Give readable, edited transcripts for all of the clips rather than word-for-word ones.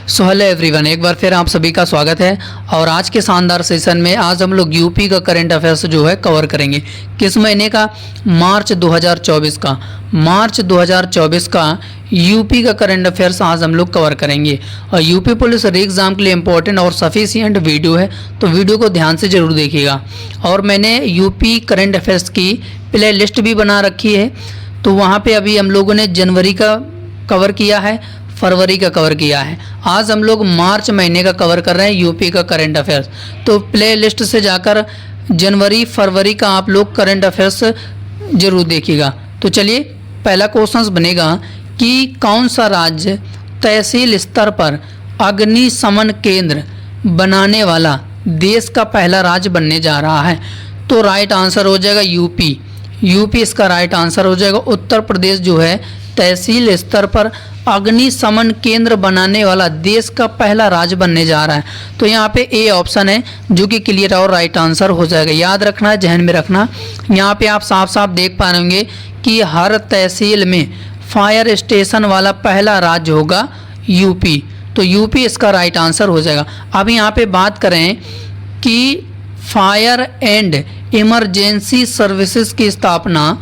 So hello everyone, एक बार फिर आप सभी का स्वागत है। और आज के शानदार सेशन में आज हम लोग यूपी का करंट अफेयर्स जो है कवर करेंगे। किस महीने का? मार्च 2024 का। मार्च 2024 का यूपी का करंट अफेयर्स आज हम लोग कवर करेंगे। और यूपी पुलिस री एग्ज़ाम के लिए इंपॉर्टेंट और सफिशिएंट वीडियो है, तो वीडियो को ध्यान से ज़रूर देखिएगा। और मैंने यूपी करंट अफेयर्स की प्ले लिस्ट भी बना रखी है, तो वहाँ पे अभी हम लोगों ने जनवरी का कवर किया है, फरवरी का कवर किया है। आज हम लोग मार्च महीने का कवर कर रहे हैं यूपी का करंट अफेयर्स। तो प्ले लिस्ट से जाकर जनवरी फरवरी का आप लोग करंट अफेयर्स जरूर देखिएगा। तो चलिए, पहला क्वेश्चन बनेगा कि कौन सा राज्य तहसील स्तर पर अग्निशमन केंद्र बनाने वाला देश का पहला राज्य बनने जा रहा है? तो राइट आंसर हो जाएगा यूपी। यूपी इसका राइट आंसर हो जाएगा। उत्तर प्रदेश जो है तहसील स्तर पर अग्निशमन केंद्र बनाने वाला देश का पहला राज्य बनने जा रहा है। तो यहाँ पे ए ऑप्शन है जो कि क्लियर और राइट आंसर हो जाएगा। याद रखना है, जहन में रखना। यहाँ पे आप साफ साफ देख पा रहे होंगे कि हर तहसील में फायर स्टेशन वाला पहला राज्य होगा यूपी। तो यूपी इसका राइट आंसर हो जाएगा। अब यहाँ पे बात करें कि फायर एंड इमरजेंसी सर्विसेज की स्थापना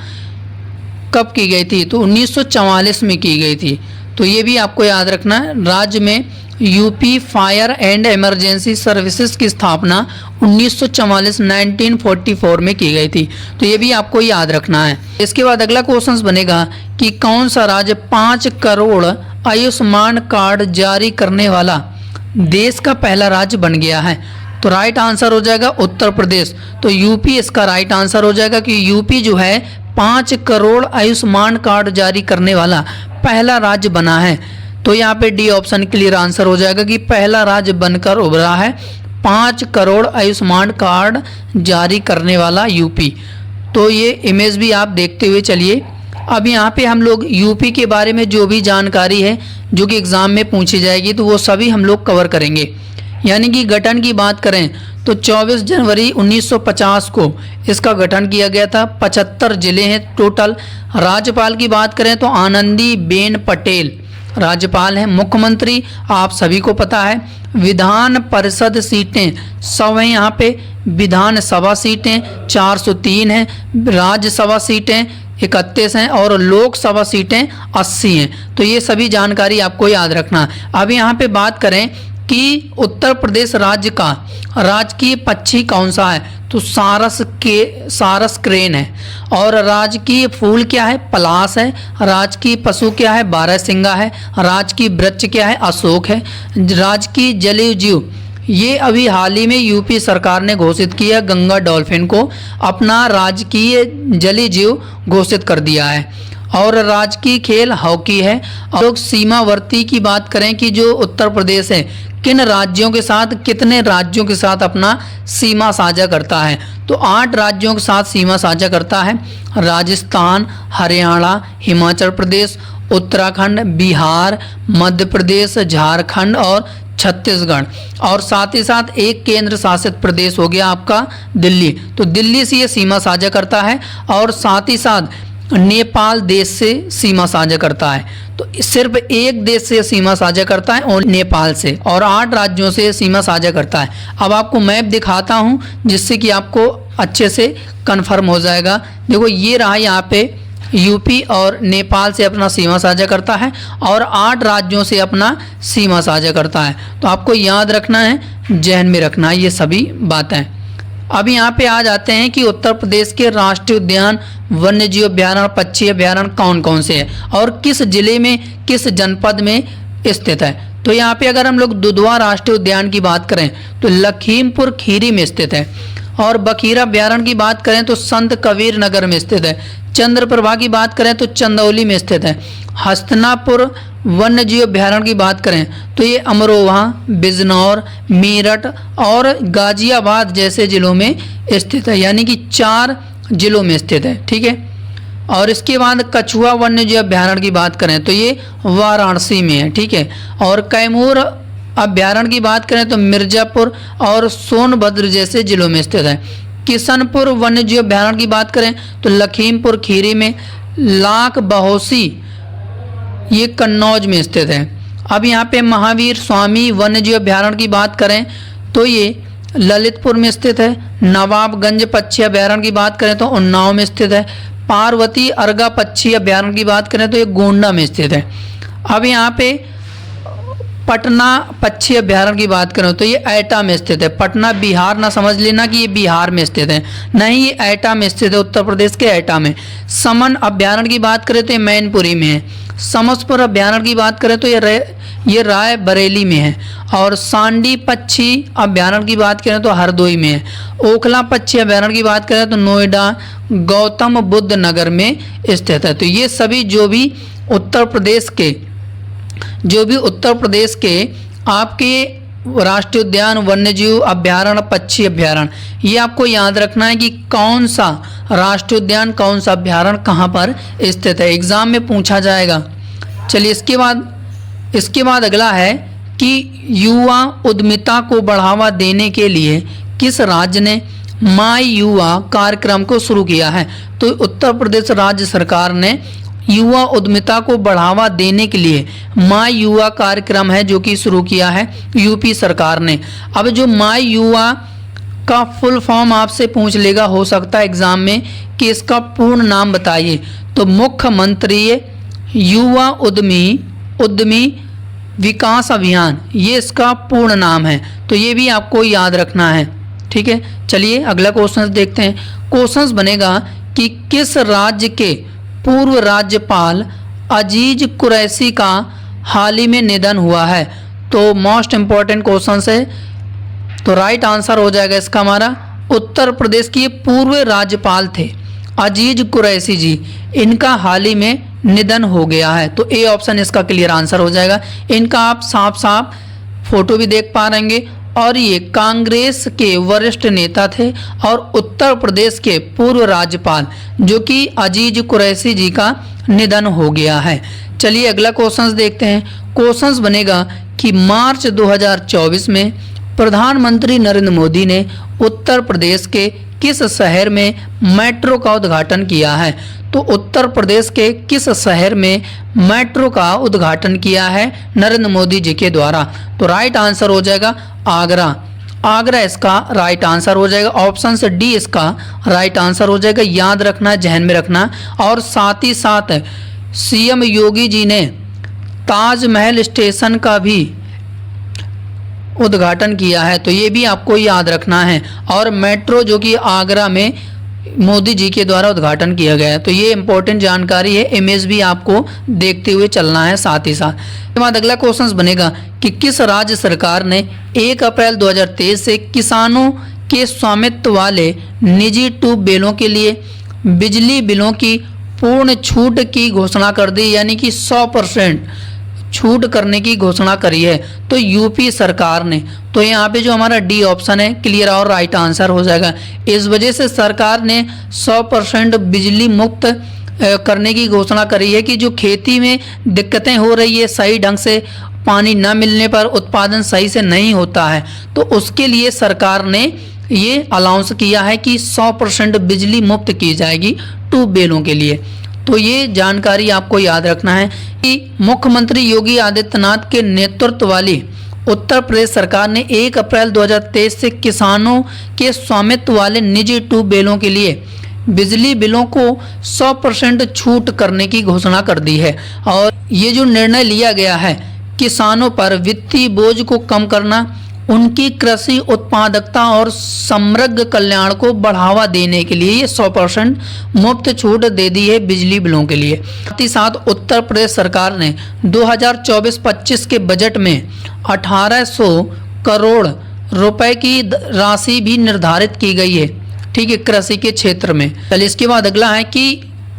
कब की गई थी? तो 1944 में की गई थी। तो ये भी आपको याद रखना है। राज्य में UP fire and emergency services की स्थापना 1944 में की गई थी। तो ये भी आपको याद रखना है। इसके बाद अगला क्वेश्चन बनेगा कि कौन सा राज्य 5 करोड़ आयुष्मान कार्ड जारी करने वाला देश का पहला राज्य बन गया है? तो राइट आंसर हो जाएगा उत्तर प्रदेश। तो यूपी इसका राइट आंसर हो जाएगा कि यूपी जो है 5 करोड़ आयुष्मान कार्ड जारी करने वाला पहला राज्य बना है। तो यहाँ पे डी ऑप्शन क्लियर आंसर हो जाएगा कि पहला राज्य बनकर उभरा है 5 करोड़ आयुष्मान कार्ड जारी करने वाला यूपी। तो ये इमेज भी आप देखते हुए चलिए। अब यहाँ पे हम लोग यूपी के बारे में जो भी जानकारी है जो कि एग्ज़ाम में पूछी जाएगी, तो वो सभी हम लोग कवर करेंगे। यानी कि गठन की बात करें तो 24 जनवरी 1950 को इसका गठन किया गया था। 75 जिले हैं टोटल। राज्यपाल की बात करें तो आनंदीबेन पटेल राज्यपाल हैं। मुख्यमंत्री आप सभी को पता है। विधान परिषद सीटें 100 हैं यहाँ पे। विधानसभा सीटें 403 हैं। राज्यसभा सीटें 31 हैं और लोकसभा सीटें 80 हैं। तो ये सभी जानकारी आपको याद रखना। अब यहाँ पे बात करें कि उत्तर प्रदेश राज्य का राजकीय पक्षी कौन सा है? तो सारस क्रेन है। और राजकीय फूल क्या है? पलाश है। राजकीय पशु क्या है? बारहसिंगा है। राजकीय वृक्ष क्या है? अशोक है। राजकीय जलीय जीव, ये अभी हाल ही में यूपी सरकार ने घोषित किया, गंगा डॉल्फिन को अपना राजकीय जलीय जीव घोषित कर दिया है। और राजकीय खेल हॉकी है। और सीमावर्ती की बात करें कि जो उत्तर प्रदेश है किन राज्यों के साथ, कितने राज्यों के साथ अपना सीमा साझा करता है? तो 8 राज्यों के साथ सीमा साझा करता है। राजस्थान, हरियाणा, हिमाचल प्रदेश, उत्तराखंड, बिहार, मध्य प्रदेश, झारखंड और छत्तीसगढ़। और साथ ही साथ एक केंद्र शासित प्रदेश हो गया आपका दिल्ली। तो दिल्ली से ये सीमा साझा करता है। और साथ ही साथ नेपाल देश से सीमा साझा करता है। तो सिर्फ एक देश से सीमा साझा करता है और नेपाल से, और 8 राज्यों से सीमा साझा करता है। अब आपको मैप दिखाता हूं जिससे कि आपको अच्छे से कंफर्म हो जाएगा। देखो, ये रहा यहाँ पे यूपी और नेपाल से अपना सीमा साझा करता है और 8 राज्यों से अपना सीमा साझा करता है। तो आपको याद रखना है, जहन में रखना है ये सभी बातें। अब यहाँ पे आ जाते हैं कि उत्तर प्रदेश के राष्ट्रीय उद्यान, वन्य जीव अभ्यारण्य, पक्षी अभ्यारण्य कौन कौन से हैं और किस जिले में, किस जनपद में स्थित है? तो यहाँ पे अगर हम लोग दुधवा राष्ट्रीय उद्यान की बात करें तो लखीमपुर खीरी में स्थित है। और बखीरा अभ्यारण्य की बात करें तो संत कबीर नगर में स्थित है। चंद्रप्रभा की बात करें तो चंदौली में स्थित है। हस्तिनापुर वन्य जीव अभ्यारण्य की बात करें तो ये अमरोहा, बिजनौर, मेरठ और गाजियाबाद जैसे जिलों में स्थित है। यानी कि 4 जिलों में स्थित है। ठीक है। और इसके बाद कछुआ वन्य जीव अभ्यारण्य की बात करें तो ये वाराणसी में है। ठीक है। और कैमूर अभ्यारण्य की बात करें तो मिर्जापुर और सोनभद्र जैसे जिलों में स्थित है। किशनपुर वन्य जीव अभ्यारण्य की बात करें तो लखीमपुर खीरी में। लाख बहोसी ये कन्नौज में स्थित है। अब यहाँ पे महावीर स्वामी वन्यजीव अभ्यारण्य की बात करें तो ये ललितपुर में स्थित है। नवाबगंज पक्षी अभ्यारण्य की बात करें तो उन्नाव में स्थित है। पार्वती अर्गा पक्षी अभ्यारण्य की बात करें तो ये गोंडा में स्थित है। अब यहाँ पे पटना पक्षी अभ्यारण्य की बात करें तो ये एटा में स्थित है। पटना बिहार ना समझ लेना कि ये बिहार में स्थित है, नहीं, ये एटा में स्थित है, उत्तर प्रदेश के एटा में। समन अभ्यारण्य की बात करें तो ये मैनपुरी में है। समसपुर अभ्यारण्य की बात करें तो ये रायबरेली में है। और सांडी पक्षी अभ्यारण्य की बात करें तो हरदोई में है। ओखला पक्षी अभ्यारण्य की बात करें तो नोएडा गौतम बुद्ध नगर में स्थित है। तो ये सभी जो भी उत्तर प्रदेश के आपके राष्ट्रीय उद्यान, वन्यजीव अभ्यारण्य, पक्षी अभ्यारण्य, ये आपको याद रखना है कि कौन सा राष्ट्रीय उद्यान, कौन सा अभ्यारण्य कहाँ पर स्थित है, एग्जाम में पूछा जाएगा। चलिए इसके बाद अगला है कि युवा उद्यमिता को बढ़ावा देने के लिए किस राज्य ने माई युवा कार्यक्रम को शुरू किया है। तो उत्तर प्रदेश राज्य सरकार ने युवा उद्यमिता को बढ़ावा देने के लिए माई युवा कार्यक्रम है जो कि शुरू किया है यूपी सरकार ने। अब जो माई युवा का फुल फॉर्म आपसे पूछ लेगा, हो सकता है एग्जाम में, कि इसका पूर्ण नाम बताइए। तो मुख्यमंत्री युवा उद्यमी विकास अभियान, ये इसका पूर्ण नाम है। तो ये भी आपको याद रखना है, ठीक है। चलिए अगला क्वेश्चन देखते हैं। क्वेश्चन बनेगा कि किस राज्य के पूर्व राज्यपाल अजीज कुरैशी का हाल ही में निधन हुआ है। तो मोस्ट इम्पॉर्टेंट क्वेश्चन है, तो राइट आंसर हो जाएगा इसका हमारा उत्तर प्रदेश के पूर्व राज्यपाल थे अजीज कुरैशी जी, इनका हाल ही में निधन हो गया है। तो ए ऑप्शन इसका क्लियर आंसर हो जाएगा। इनका आप साफ साफ फोटो भी देख पा रहेंगे और ये कांग्रेस के वरिष्ठ नेता थे और उत्तर प्रदेश के पूर्व राज्यपाल जो कि अजीज कुरैशी जी का निधन हो गया है। चलिए अगला क्वेश्चन देखते हैं। क्वेश्चन बनेगा कि मार्च 2024 में प्रधानमंत्री नरेंद्र मोदी ने उत्तर प्रदेश के किस शहर में मेट्रो का उद्घाटन किया है। तो उत्तर प्रदेश के किस शहर में मेट्रो का उद्घाटन किया है नरेंद्र मोदी जी के द्वारा। तो राइट आंसर हो जाएगा आगरा इसका राइट आंसर हो जाएगा। ऑप्शन से डी इसका राइट आंसर हो जाएगा। याद रखना, जहन में रखना। और साथ ही साथ सीएम योगी जी ने ताजमहल स्टेशन का भी उद्घाटन किया है, तो ये भी आपको याद रखना है। और मेट्रो जो कि आगरा में मोदी जी के द्वारा उद्घाटन किया गया है, तो ये इंपॉर्टेंट जानकारी है। इमेज भी आपको देखते हुए चलना है साथ ही साथ। इसके बाद अगला क्वेश्चन बनेगा कि किस राज्य सरकार ने 1 अप्रैल 2023 से किसानों के स्वामित्व वाले निजी ट्यूबवेलों के लिए बिजली बिलों की पूर्ण छूट की घोषणा कर दी, यानी कि 100% छूट करने की घोषणा करी है। तो यूपी सरकार ने, तो यहाँ पे जो हमारा डी ऑप्शन है क्लियर और राइट आंसर हो जाएगा। इस वजह से सरकार ने 100% बिजली मुक्त करने की घोषणा करी है कि जो खेती में दिक्कतें हो रही है, सही ढंग से पानी न मिलने पर उत्पादन सही से नहीं होता है, तो उसके लिए सरकार ने ये अलाउंस किया है कि 100% बिजली मुक्त की जाएगी ट्यूबवेलों के लिए। तो ये जानकारी आपको याद रखना है कि मुख्यमंत्री योगी आदित्यनाथ के नेतृत्व वाली उत्तर प्रदेश सरकार ने 1 अप्रैल 2023 से किसानों के स्वामित्व वाले निजी ट्यूबवेलों के लिए बिजली बिलों को 100% छूट करने की घोषणा कर दी है। और ये जो निर्णय लिया गया है किसानों पर वित्तीय बोझ को कम करना, उनकी कृषि उत्पादकता और समग्र कल्याण को बढ़ावा देने के लिए ये 100% मुफ्त छूट दे दी है बिजली बिलों के लिए। साथ ही साथ उत्तर प्रदेश सरकार ने 2024-25 के बजट में 1800 करोड़ रुपए की राशि भी निर्धारित की गई है, ठीक है, कृषि के क्षेत्र में। चलिए इसके बाद अगला है कि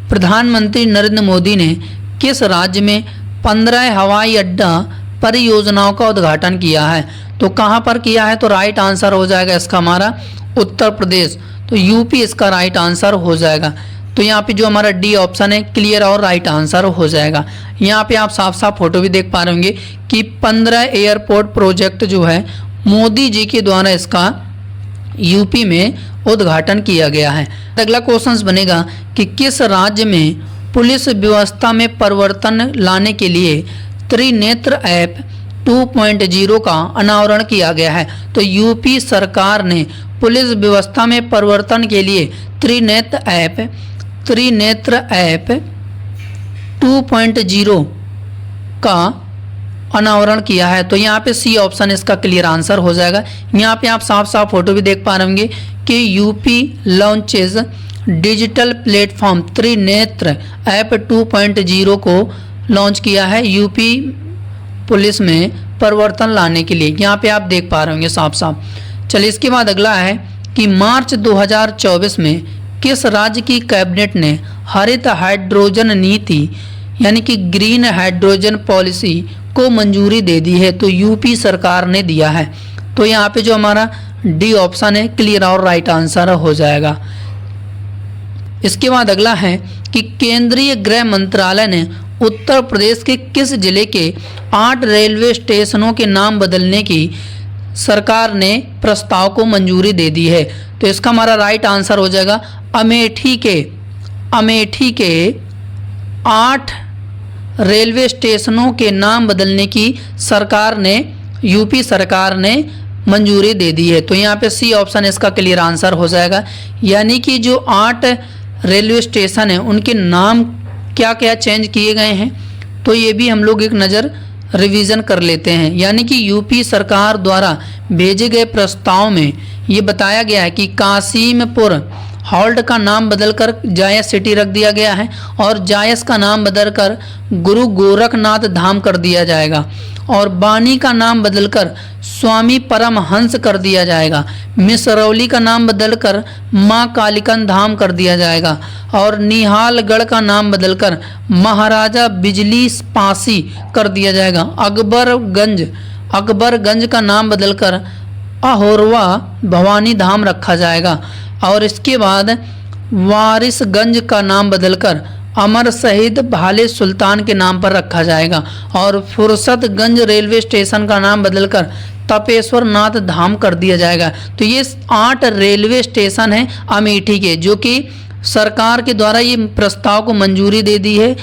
प्रधानमंत्री नरेंद्र मोदी ने किस राज्य में 15 हवाई अड्डा परियोजनाओं का उद्घाटन किया है। तो कहाँ पर किया है, तो राइट आंसर हो जाएगा इसका हमारा उत्तर प्रदेश। तो यूपी इसका राइट आंसर हो जाएगा। तो यहाँ पे जो हमारा डी ऑप्शन है क्लियर और राइट आंसर हो जाएगा। यहाँ पे आप साफ साफ फोटो भी देख पा रहे होंगे कि 15 एयरपोर्ट प्रोजेक्ट जो है मोदी जी के द्वारा इसका यूपी में उद्घाटन किया गया है। अगला क्वेश्चन बनेगा कि किस राज्य में पुलिस व्यवस्था में परिवर्तन लाने के लिए त्रिनेत्र ऐप 2.0 का अनावरण किया गया है। तो यूपी सरकार ने पुलिस व्यवस्था में परिवर्तन के लिए त्रिनेत्र ऐप 2.0 का अनावरण किया है। तो यहाँ पे सी ऑप्शन इसका क्लियर आंसर हो जाएगा। यहाँ पे आप साफ साफ फोटो भी देख पा रहे होंगे कि UP launches digital platform Trinetra app 2.0 को लॉन्च किया है यूपी पुलिस में परिवर्तन लाने के लिए। यहाँ पे आप देख पा रहे होंगे साफ साफ। चलिए इसके बाद अगला है कि मार्च 2024 में किस राज्य की कैबिनेट ने हरित हाइड्रोजन नीति यानी कि ग्रीन हाइड्रोजन पॉलिसी को मंजूरी दे दी है। तो यूपी सरकार ने दिया है। तो यहाँ पे जो हमारा डी ऑप्शन है क्लियर और राइट आंसर हो जाएगा। इसके बाद अगला है कि केंद्रीय गृह मंत्रालय ने उत्तर प्रदेश के किस जिले के 8 रेलवे स्टेशनों के नाम बदलने की सरकार ने प्रस्ताव को मंजूरी दे दी है। तो इसका हमारा राइट आंसर हो जाएगा अमेठी के 8 रेलवे स्टेशनों के नाम बदलने की यूपी सरकार ने मंजूरी दे दी है। तो यहाँ पे सी ऑप्शन इसका क्लियर आंसर हो जाएगा। यानी कि जो 8 रेलवे स्टेशन हैं उनके नाम क्या क्या चेंज किए गए हैं, तो ये भी हम लोग एक नज़र रिवीजन कर लेते हैं। यानी कि यूपी सरकार द्वारा भेजे गए प्रस्ताव में ये बताया गया है कि कासिमपुर हॉल्ट का नाम बदलकर जायस सिटी रख दिया गया है और जायस का नाम बदलकर गुरु गोरखनाथ धाम कर दिया जाएगा और बानी का नाम बदलकर स्वामी परमहंस कर दिया जाएगा। मिसरौली का नाम बदलकर माँ कालिकन धाम कर दिया जाएगा और निहालगढ़ का नाम बदलकर महाराजा बिजली पासी कर दिया जाएगा। अकबरगंज का नाम बदलकर अहोरवा भवानी धाम रखा जाएगा और इसके बाद वारिसगंज का नाम बदलकर अमर शहीद भाले सुल्तान के नाम पर रखा जाएगा और फुर्सतगंज रेलवे स्टेशन का नाम बदलकर तपेश्वर नाथ धाम कर दिया जाएगा। तो ये 8 रेलवे स्टेशन हैं अमेठी के, जो कि सरकार के द्वारा ये प्रस्ताव को मंजूरी दे दी है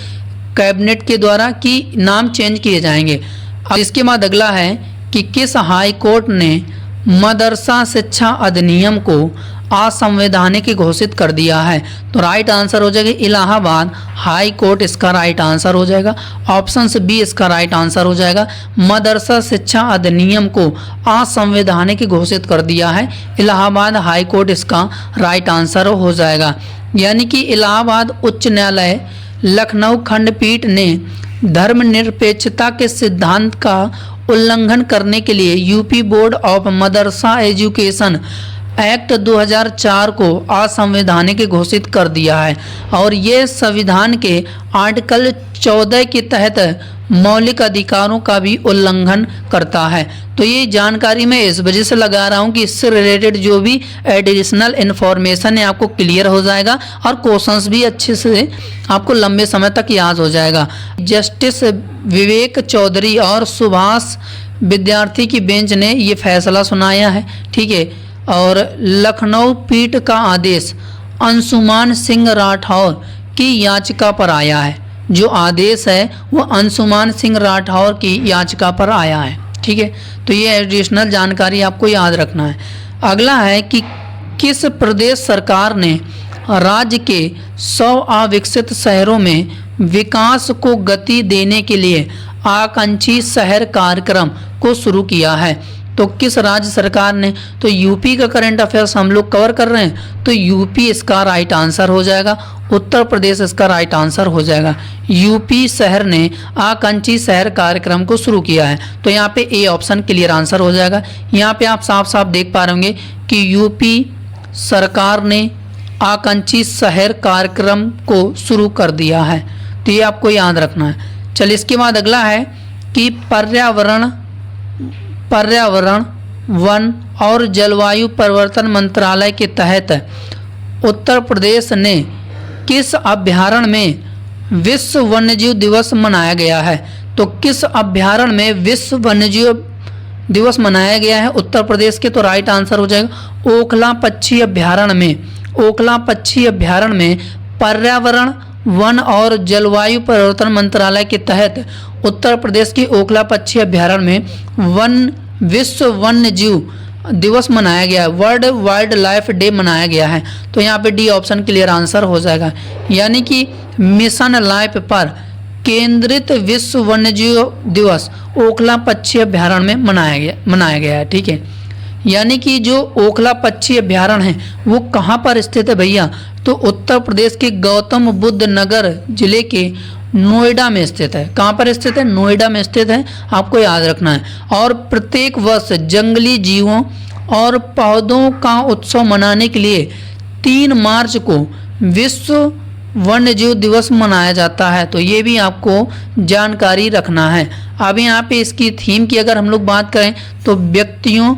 कैबिनेट के द्वारा कि नाम चेंज किए जाएंगे। अब इसके बाद अगला है कि किस हाई कोर्ट ने मदरसा शिक्षा अधिनियम को असंवैधानिक घोषित कर दिया है। तो राइट आंसर हो जाएगा इलाहाबाद हाई कोर्ट, इसका राइट आंसर हो जाएगा। ऑप्शन बी इसका राइट आंसर हो जाएगा। मदरसा शिक्षा अधिनियम को असंवैधानिक घोषित कर दिया है इलाहाबाद हाई कोर्ट, इसका राइट आंसर हो जाएगा। यानी कि इलाहाबाद उच्च न्यायालय लखनऊ खंडपीठ ने धर्मनिरपेक्षता के सिद्धांत का उल्लंघन करने के लिए UP board of Madrasa education act 2004 को असंवैधानिक घोषित कर दिया है और ये संविधान के आर्टिकल 14 के तहत मौलिक अधिकारों का भी उल्लंघन करता है। तो ये जानकारी मैं इस वजह से लगा रहा हूँ कि इससे रिलेटेड जो भी एडिशनल इन्फॉर्मेशन है आपको क्लियर हो जाएगा और क्वेश्चंस भी अच्छे से आपको लंबे समय तक याद हो जाएगा। जस्टिस विवेक चौधरी और सुभाष विद्यार्थी की बेंच ने ये फैसला सुनाया है, ठीक है। और लखनऊ पीठ का आदेश अंशुमान सिंह राठौर की याचिका पर आया है। जो आदेश है वो अंशुमान सिंह राठौर की याचिका पर आया है, ठीक है। तो ये एडिशनल जानकारी आपको याद रखना है। अगला है कि किस प्रदेश सरकार ने राज्य के 100 अविकसित शहरों में विकास को गति देने के लिए आकांक्षी शहर कार्यक्रम को शुरू किया है। तो किस राज्य सरकार ने, तो यूपी का करंट अफेयर्स हम लोग कवर कर रहे हैं, तो यूपी इसका राइट आंसर हो जाएगा। उत्तर प्रदेश इसका राइट आंसर हो जाएगा। यूपी शहर ने आकांक्षी शहर कार्यक्रम को शुरू किया है। तो यहाँ पे ए ऑप्शन क्लियर आंसर हो जाएगा। यहाँ पे आप साफ साफ देख पा रहे होंगे कि यूपी सरकार ने आकांक्षी शहर कार्यक्रम को शुरू कर दिया है। तो ये आपको याद रखना है। चलिए इसके बाद अगला है कि पर्यावरण वन और जलवायु परिवर्तन मंत्रालय के तहत उत्तर प्रदेश ने किस अभ्यारण्य में विश्व वन्यजीव दिवस मनाया गया है। तो किस अभ्यारण्य में विश्व वन्यजीव दिवस मनाया गया है उत्तर प्रदेश के, तो राइट आंसर हो जाएगा ओखला पक्षी अभ्यारण्य में। ओखला पक्षी अभ्यारण्य में पर्यावरण वन और जलवायु परिवर्तन मंत्रालय के तहत उत्तर प्रदेश के ओखला पक्षी अभ्यारण्य में विश्व वन्य जीव दिवस मनाया गया है, वर्ल्ड वाइल्ड लाइफ डे मनाया गया है। तो यहाँ पे डी ऑप्शन क्लियर आंसर हो जाएगा, यानी कि मिशन लाइफ पर केंद्रित विश्व वन्यजीव दिवस ओखला पक्षी अभ्यारण्य में मनाया गया है। ठीक है, यानी कि जो ओखला पक्षी अभ्यारण्य है वो कहाँ पर स्थित है भैया, तो उत्तर प्रदेश के गौतम बुद्ध नगर जिले के नोएडा में स्थित है। कहाँ पर स्थित है, नोएडा में स्थित है, आपको याद रखना है। और प्रत्येक वर्ष जंगली जीवों और पौधों का उत्सव मनाने के लिए 3 मार्च को विश्व वन्य जीव दिवस मनाया जाता है। तो ये भी आपको जानकारी रखना है। अब यहाँ पे इसकी थीम की अगर हम लोग बात करें तो व्यक्तियों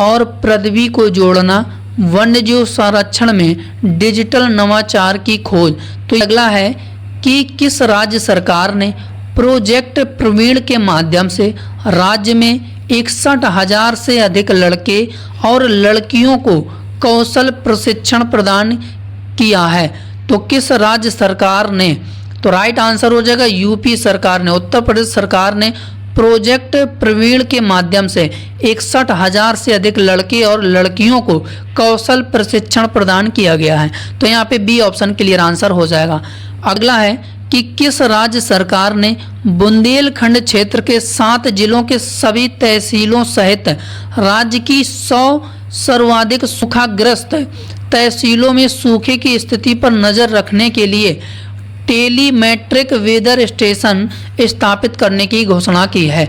और पृथ्वी को जोड़ना, वन्यजीव संरक्षण में डिजिटल नवाचार की खोज। तो अगला है कि किस राज्य सरकार ने प्रोजेक्ट प्रवीण के माध्यम से राज्य में 61,000 से अधिक लड़के और लड़कियों को कौशल प्रशिक्षण प्रदान किया है। तो किस राज्य सरकार ने, तो राइट आंसर हो जाएगा यूपी सरकार ने। उत्तर प्रदेश सरकार ने प्रोजेक्ट प्रवीण के माध्यम से 61,000 से अधिक लड़के और लड़कियों को कौशल प्रशिक्षण प्रदान किया गया है। तो यहाँ पे बी ऑप्शन क्लियर आंसर हो जाएगा। अगला है कि किस राज्य सरकार ने बुंदेलखंड क्षेत्र के 7 जिलों के सभी तहसीलों सहित राज्य की 100 सर्वाधिक सूखाग्रस्त तहसीलों में सूखे की स्थिति पर नजर रखने के लिए टेलीमेट्रिक वेदर स्टेशन स्थापित करने की घोषणा की है।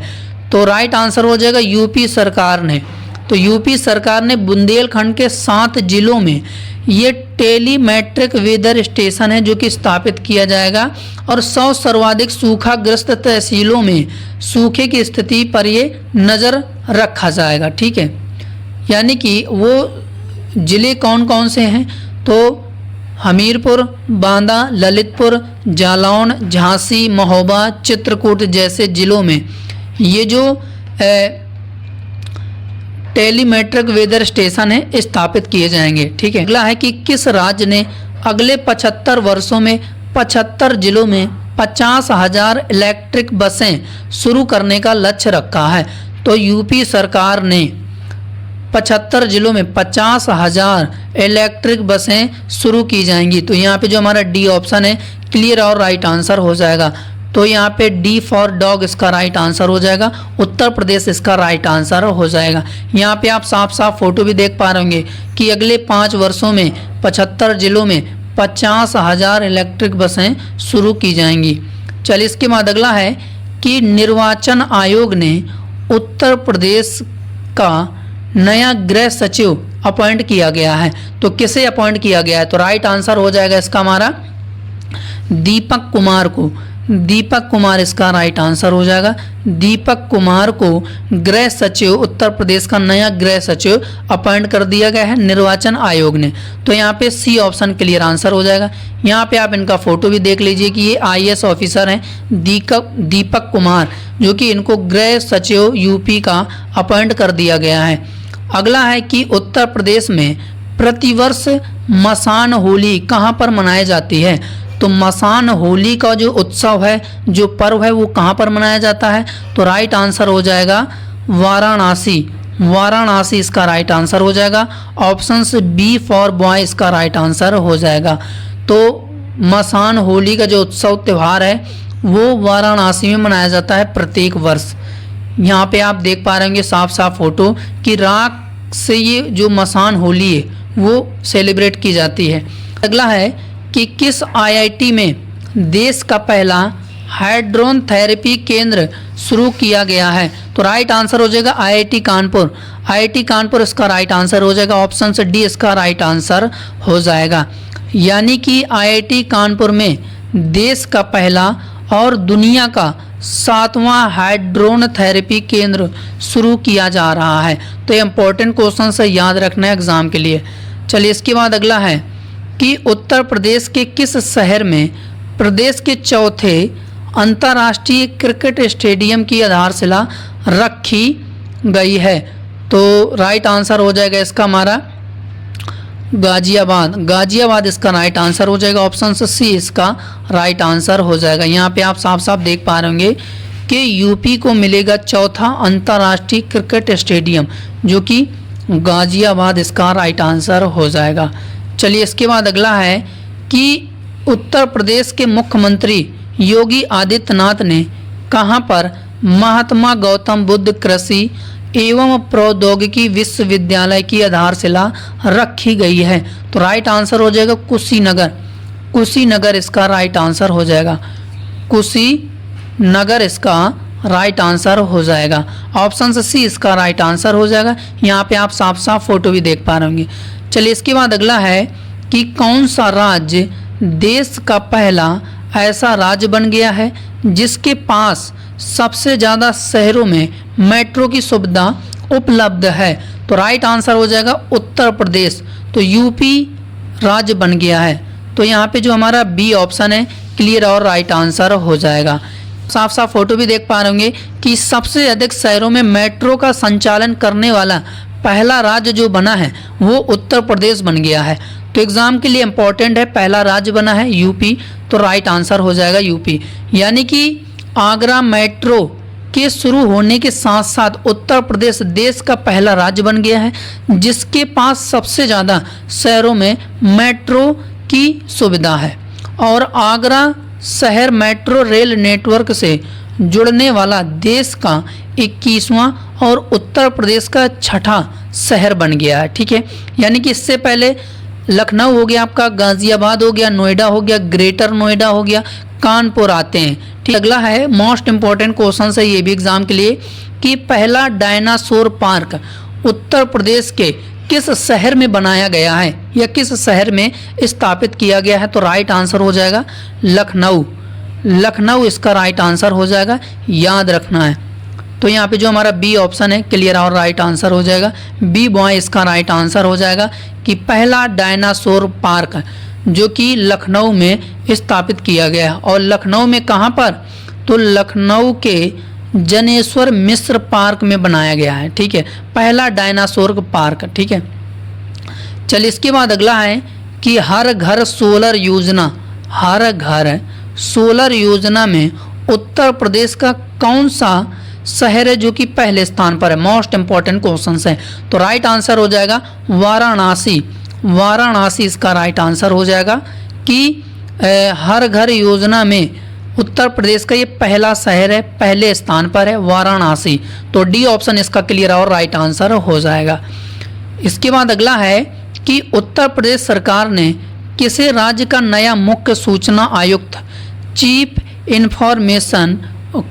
तो राइट आंसर हो जाएगा यूपी सरकार ने। तो यूपी सरकार ने बुंदेलखंड के 7 जिलों में ये टेलीमेट्रिक वेदर स्टेशन है जो कि स्थापित किया जाएगा और 100 सर्वाधिक सूखाग्रस्त तहसीलों में सूखे की स्थिति पर ये नज़र रखा जाएगा। ठीक है, यानी कि वो जिले कौन कौन से हैं, तो हमीरपुर, बांदा, ललितपुर, जालौन, झांसी, महोबा, चित्रकूट जैसे जिलों में ये जो टेलीमेट्रिक वेदर स्टेशन है स्थापित किए जाएंगे। ठीक है, अगला है कि किस राज्य ने अगले 75 वर्षों में 75 जिलों में 50,000 इलेक्ट्रिक बसें शुरू करने का लक्ष्य रखा है। तो यूपी सरकार ने 75 जिलों में 50,000 इलेक्ट्रिक बसें शुरू की जाएंगी। तो यहाँ पे जो हमारा डी ऑप्शन है क्लियर और राइट आंसर हो जाएगा। तो यहाँ पे डी फॉर डॉग इसका राइट आंसर हो जाएगा, उत्तर प्रदेश इसका राइट आंसर हो जाएगा। यहाँ पे आप साफ साफ फोटो भी देख पा रहे होंगे कि अगले 5 वर्षों में 75 जिलों में 50,000 इलेक्ट्रिक बसें शुरू की जाएंगी। चलिए इसके बाद अगला है कि निर्वाचन आयोग ने उत्तर प्रदेश का नया गृह सचिव अपॉइंट किया गया है। तो किसे अपॉइंट किया गया है, तो राइट आंसर हो जाएगा इसका हमारा दीपक कुमार को। दीपक कुमार इसका राइट आंसर हो जाएगा। दीपक कुमार को गृह सचिव, उत्तर प्रदेश का नया गृह सचिव अपॉइंट कर दिया गया है निर्वाचन आयोग ने। तो यहाँ पे सी ऑप्शन क्लियर आंसर हो जाएगा। यहाँ पे आप इनका फोटो भी देख लीजिए कि ये IAS ऑफिसर हैं दीपक कुमार, जो कि इनको गृह सचिव यूपी का अपॉइंट कर दिया गया है। अगला है कि उत्तर प्रदेश में प्रतिवर्ष मसान होली कहाँ पर मनाई जाती है। तो मसान होली का जो उत्सव है, जो पर्व है, वो कहाँ पर मनाया जाता है, तो राइट आंसर हो जाएगा वाराणसी। वाराणसी इसका राइट आंसर हो जाएगा। ऑप्शंस बी फॉर बॉय इसका राइट आंसर हो जाएगा। तो मसान होली का जो उत्सव त्यौहार है वो वाराणसी में मनाया जाता है प्रत्येक वर्ष। यहाँ पे आप देख पा रहे होंगे साफ साफ फोटो कि राख से ये जो मसान होली है वो सेलिब्रेट की जाती है। अगला है कि किस IIT में देश का पहला हाइड्रोन थेरेपी केंद्र शुरू किया गया है। तो राइट आंसर हो जाएगा IIT कानपुर। IIT कानपुर इसका राइट आंसर हो जाएगा। ऑप्शन से डी इसका राइट आंसर हो जाएगा। यानी कि IIT कानपुर में देश का पहला और दुनिया का 7वां हाइड्रोन थेरेपी केंद्र शुरू किया जा रहा है। तो ये इंपॉर्टेंट क्वेश्चन से याद रखना है एग्जाम के लिए। चलिए इसके बाद अगला है कि उत्तर प्रदेश के किस शहर में प्रदेश के चौथे अंतर्राष्ट्रीय क्रिकेट स्टेडियम की आधारशिला रखी गई है। तो राइट आंसर हो जाएगा इसका हमारा गाजियाबाद, गाजियाबाद इसका राइट आंसर हो जाएगा। ऑप्शन सी इसका राइट आंसर हो जाएगा। यहाँ पे आप साफ साफ देख पा रहे होंगे कि यूपी को मिलेगा चौथा अंतर्राष्ट्रीय क्रिकेट स्टेडियम, जो कि गाजियाबाद इसका राइट आंसर हो जाएगा। चलिए इसके बाद अगला है कि उत्तर प्रदेश के मुख्यमंत्री योगी आदित्यनाथ ने कहाँ पर महात्मा गौतम बुद्ध कृषि एवं प्रौद्योगिकी विश्वविद्यालय की आधारशिला रखी गई है? तो राइट आंसर हो जाएगा कुशीनगर, कुशीनगर इसका राइट आंसर हो जाएगा। कुशीनगर इसका राइट आंसर हो जाएगा। ऑप्शन सी इसका राइट आंसर हो जाएगा। यहाँ पे आप साफ साफ फोटो भी देख पा रहे होंगे। चलिए इसके बाद अगला है कि कौन सा राज्य देश का पहला ऐसा राज्य बन गया है जिसके पास सबसे ज़्यादा शहरों में मेट्रो की सुविधा उपलब्ध है? तो राइट आंसर हो जाएगा उत्तर प्रदेश। तो यूपी राज्य बन गया है। तो यहाँ पे जो हमारा बी ऑप्शन है क्लियर और राइट आंसर हो जाएगा। साफ साफ फोटो भी देख पा रहे होंगे कि सबसे अधिक शहरों में मेट्रो का संचालन करने वाला पहला राज्य जो बना है वो उत्तर प्रदेश बन गया है। तो एग्जाम के लिए इंपॉर्टेंट है, पहला राज्य बना है यूपी, तो राइट आंसर हो जाएगा यूपी। यानी कि आगरा मेट्रो के शुरू होने के साथ साथ उत्तर प्रदेश देश का पहला राज्य बन गया है जिसके पास सबसे ज़्यादा शहरों में मेट्रो की सुविधा है। और आगरा शहर मेट्रो रेल नेटवर्क से जुड़ने वाला देश का 21वां और उत्तर प्रदेश का छठा शहर बन गया है। ठीक है, यानी कि इससे पहले लखनऊ हो गया आपका, गाजियाबाद हो गया, नोएडा हो गया, ग्रेटर नोएडा हो गया, कानपुर आते हैं। ठीक, अगला है मोस्ट इंपॉर्टेंट क्वेश्चन है ये भी एग्जाम के लिए कि पहला डायनासोर पार्क उत्तर प्रदेश के किस शहर में बनाया गया है या किस शहर में स्थापित किया गया है? तो राइट आंसर हो जाएगा लखनऊ, लखनऊ इसका राइट आंसर हो जाएगा, याद रखना है। तो यहाँ पे जो हमारा बी ऑप्शन है क्लियर और राइट आंसर हो जाएगा। बी बॉय इसका राइट आंसर हो जाएगा कि पहला डायनासोर पार्क जो कि लखनऊ में स्थापित किया गया है। और लखनऊ में कहाँ पर? तो लखनऊ के जनेश्वर मिश्र पार्क में बनाया गया है। ठीक है, पहला डायनासोर पार्क। ठीक है, चलिए इसके बाद अगला है कि हर घर सोलर योजना, हर घर सोलर योजना में उत्तर प्रदेश का कौन सा शहर है जो कि पहले स्थान पर है? मोस्ट इंपॉर्टेंट क्वेश्चन है। तो राइट आंसर हो जाएगा वाराणसी, वाराणसी इसका राइट आंसर हो जाएगा कि हर घर योजना में उत्तर प्रदेश का ये पहला शहर है, पहले स्थान पर है वाराणसी। तो डी ऑप्शन इसका क्लियर और राइट आंसर हो जाएगा। इसके बाद अगला है कि उत्तर प्रदेश सरकार ने किसे राज्य का नया मुख्य सूचना आयुक्त चीफ इंफॉर्मेशन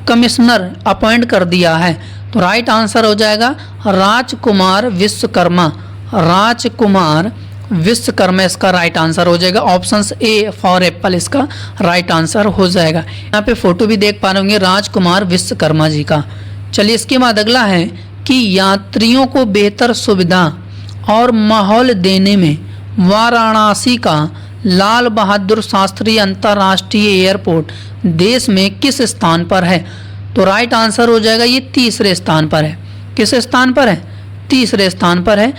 कमिश्नर अपॉइंट कर दिया है? तो राइट आंसर हो जाएगा राजकुमार विश्वकर्मा, राजकुमार विश्वकर्मा इसका राइट आंसर हो जाएगा। ऑप्शन ए फॉर एप्पल इसका राइट आंसर हो जाएगा। यहाँ पे फोटो भी देख पा रहे होंगे राजकुमार विश्वकर्मा जी का। चलिए इसके बाद अगला है कि यात्रियों को बेहतर सुविधा और माहौल देने में वाराणसी का लाल बहादुर शास्त्री अंतर्राष्ट्रीय एयरपोर्ट देश में किस स्थान पर है? तो राइट आंसर हो जाएगा ये तीसरे स्थान पर है। किस स्थान पर है? तीसरे स्थान पर है।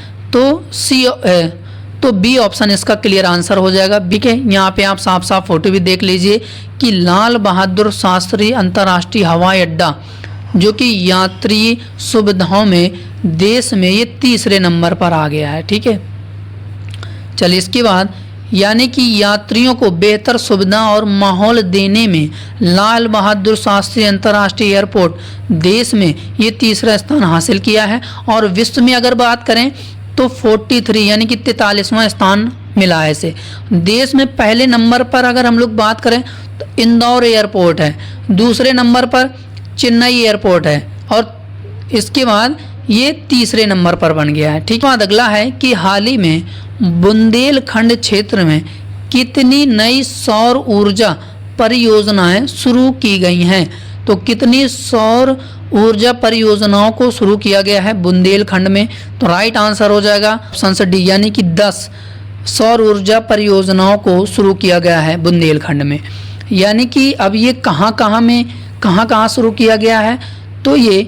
तो बी ऑप्शन इसका क्लियर आंसर हो जाएगा। ठीक है, यहाँ पे आप साफ साफ फोटो भी देख लीजिए कि लाल बहादुर शास्त्री अंतर्राष्ट्रीय हवाई अड्डा जो कि यात्री सुविधाओं में देश में ये तीसरे नंबर पर आ गया है। ठीक है, चलिए इसके बाद यानी कि यात्रियों को बेहतर सुविधा और माहौल देने में लाल बहादुर शास्त्री अंतर्राष्ट्रीय एयरपोर्ट देश में ये तीसरा स्थान हासिल किया है। और विश्व में अगर बात करें तो 43 यानी कि 43वां स्थान मिला है इसे। देश में पहले नंबर पर अगर हम लोग बात करें तो इंदौर एयरपोर्ट है, दूसरे नंबर पर चेन्नई एयरपोर्ट है और इसके बाद ये तीसरे नंबर पर बन गया है। ठीक है, बाद अगला है कि हाल ही में बुंदेलखंड क्षेत्र में कितनी नई सौर ऊर्जा परियोजनाएं शुरू की गई हैं? तो कितनी सौर ऊर्जा परियोजनाओं को शुरू किया गया है बुंदेलखंड में? तो राइट आंसर हो जाएगा ऑप्शन डी यानी कि 10 सौर ऊर्जा परियोजनाओं को शुरू किया गया है बुंदेलखंड में। यानी कि अब ये कहाँ कहाँ शुरू किया गया है? तो ये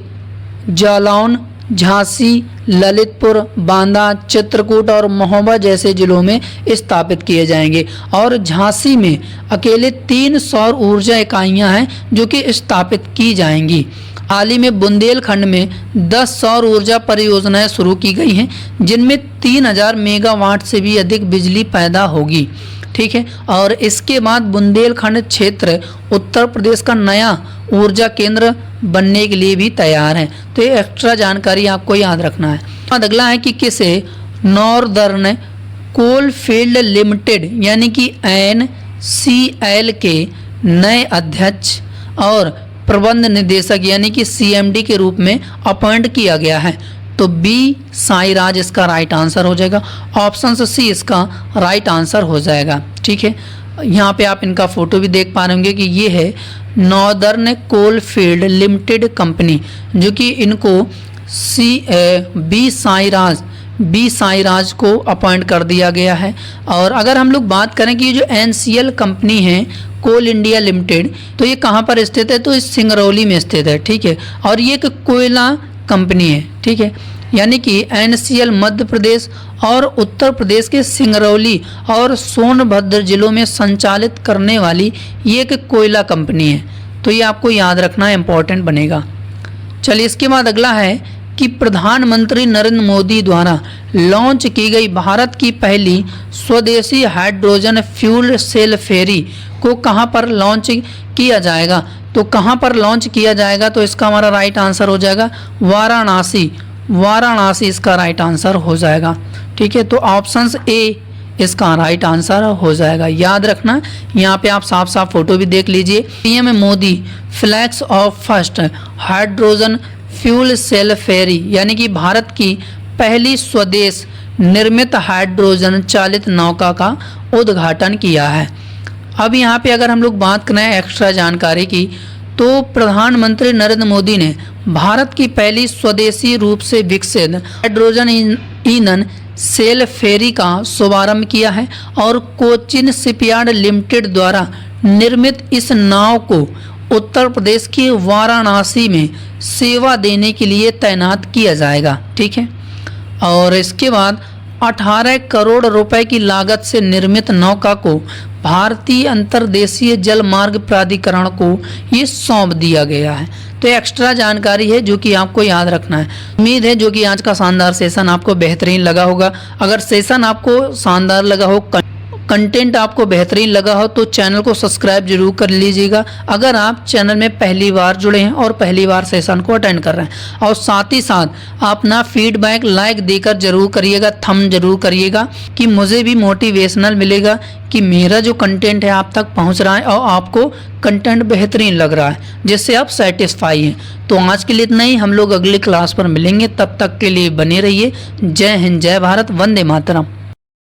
जालौन, झांसी, ललितपुर, बांदा, चित्रकूट और महोबा जैसे जिलों में स्थापित किए जाएंगे। और झांसी में अकेले 3 सौर ऊर्जा इकाइयां हैं जो कि स्थापित की जाएंगी। हाल ही में बुंदेलखंड में 10 सौर ऊर्जा परियोजनाएं शुरू की गई हैं जिनमें 3000 मेगावाट से भी अधिक बिजली पैदा होगी। ठीक है, और इसके बाद बुंदेलखंड क्षेत्र उत्तर प्रदेश का नया ऊर्जा केंद्र बनने के लिए भी तैयार है। तो ये एक्स्ट्रा जानकारी आपको याद रखना है। अब अगला है कि किसे नॉर्दर्न कोल फील्ड लिमिटेड यानी कि NCL के नए अध्यक्ष और प्रबंध निदेशक यानी कि CMD के रूप में अपॉइंट किया गया है। तो बी साईराज इसका राइट आंसर हो जाएगा। ऑप्शन सी इसका राइट आंसर हो जाएगा। ठीक है, यहाँ पे आप इनका फोटो भी देख पा रहे होंगे कि ये है Northern Coalfields Limited company, जो कि इनको बी साईराज को अपॉइंट कर दिया गया है। और अगर हम लोग बात करें कि ये जो NCL कंपनी है कोल इंडिया लिमिटेड, तो ये कहाँ पर स्थित है, तो इस सिंगरौली में स्थित है। ठीक है, और ये एक कोयला कंपनी है। ठीक है, यानी कि NCL मध्य प्रदेश और उत्तर प्रदेश के सिंगरौली और सोनभद्र जिलों में संचालित करने वाली ये एक कोयला कंपनी है। तो ये आपको याद रखना इम्पोर्टेंट बनेगा। चलिए, इसके बाद अगला है कि प्रधानमंत्री नरेंद्र मोदी द्वारा लॉन्च की गई भारत की पहली स्वदेशी हाइड्रोजन फ्यूल सेल फेरी को कहां पर लॉन्च किया जाएगा। तो कहां पर लॉन्च किया जाएगा, तो इसका हमारा राइट आंसर हो जाएगा वाराणसी इसका राइट आंसर हो जाएगा। ठीक है, तो ऑप्शन ए इसका राइट आंसर हो जाएगा। याद रखना, यहाँ पे आप साफ साफ फोटो भी देख लीजिए। PM Modi flags off first hydrogen fuel cell ferry यानी कि भारत की पहली स्वदेश निर्मित हाइड्रोजन चालित नौका का उद्घाटन किया है। अब यहाँ पे अगर हम लोग बात करें एक्स्ट्रा जानकारी की, तो प्रधानमंत्री नरेंद्र मोदी ने भारत की पहली स्वदेशी रूप से विकसित हाइड्रोजन ईंधन सेल फेरी का शुभारंभ किया है और कोचिन शिपयार्ड लिमिटेड द्वारा निर्मित इस नाव को उत्तर प्रदेश के वाराणसी में सेवा देने के लिए तैनात किया जाएगा। ठीक है, और इसके बाद 18 करोड़ रुपए की लागत से निर्मित नौका को भारतीय अंतर्देशीय जल मार्ग प्राधिकरण को ये सौंप दिया गया है। तो एक्स्ट्रा जानकारी है जो कि आपको याद रखना है। उम्मीद है जो कि आज का शानदार सेशन आपको बेहतरीन लगा होगा। अगर सेशन आपको शानदार लगा हो, कंटेंट आपको बेहतरीन लगा हो, तो चैनल को सब्सक्राइब जरूर कर लीजिएगा। अगर आप चैनल में पहली बार जुड़े हैं और पहली बार सेशन को अटेंड कर रहे हैं, और साथ ही साथ अपना फीडबैक लाइक देकर जरूर करिएगा, थंब जरूर करिएगा, कि मुझे भी मोटिवेशनल मिलेगा कि मेरा जो कंटेंट है आप तक पहुंच रहा है और आपको कंटेंट बेहतरीन लग रहा है, जिससे आप सेटिस्फाई हैं। तो आज के लिए इतना ही, हम लोग अगली क्लास पर मिलेंगे। तब तक के लिए बने रहिए। जय हिंद, जय भारत, वंदे मातरम।